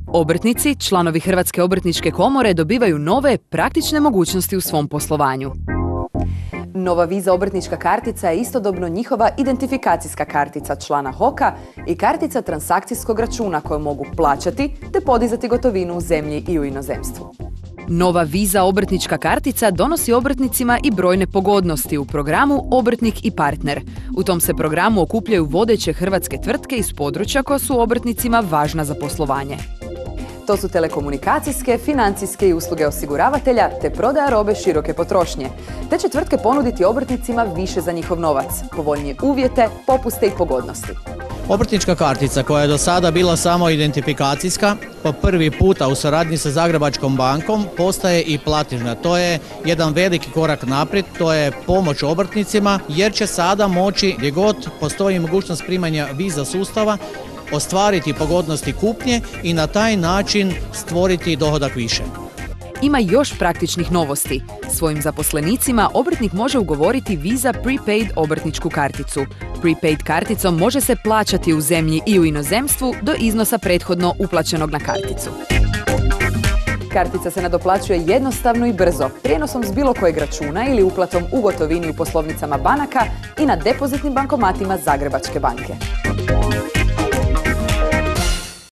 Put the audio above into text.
Obrtnici, članovi Hrvatske obrtničke komore, dobivaju nove praktične mogućnosti u svom poslovanju. Nova Visa obrtnička kartica je istodobno njihova identifikacijska kartica člana HOK-a i kartica transakcijskog računa koju mogu plaćati te podizati gotovinu u zemlji i u inozemstvu. Nova Visa obrtnička kartica donosi obrtnicima i brojne pogodnosti u programu Obrtnik i partner. U tom se programu okupljaju vodeće hrvatske tvrtke iz područja koja su obrtnicima važna za poslovanje. To su telekomunikacijske, financijske i usluge osiguravatelja te prodaja robe široke potrošnje. Te će tvrtke ponuditi obrtnicima više za njihov novac, povoljnije uvjete, popuste i pogodnosti. Obrtnička kartica, koja je do sada bila samo identifikacijska, po prvi puta u suradnji sa Zagrebačkom bankom postaje i platežna. To je jedan veliki korak naprijed, to je pomoć obrtnicima jer će sada moći, gdje god postoji mogućnost primanja Visa sustava, ostvariti pogodnosti kupnje i na taj način stvoriti dohodak više. Ima još praktičnih novosti. Svojim zaposlenicima obrtnik može ugovoriti Visa Prepaid obrtničku karticu. Prepaid karticom može se plaćati u zemlji i u inozemstvu do iznosa prethodno uplaćenog na karticu. Kartica se nadoplaćuje jednostavno i brzo, prijenosom s bilo kojeg računa ili uplatom u gotovini u poslovnicama banaka i na depozitnim bankomatima Zagrebačke banke.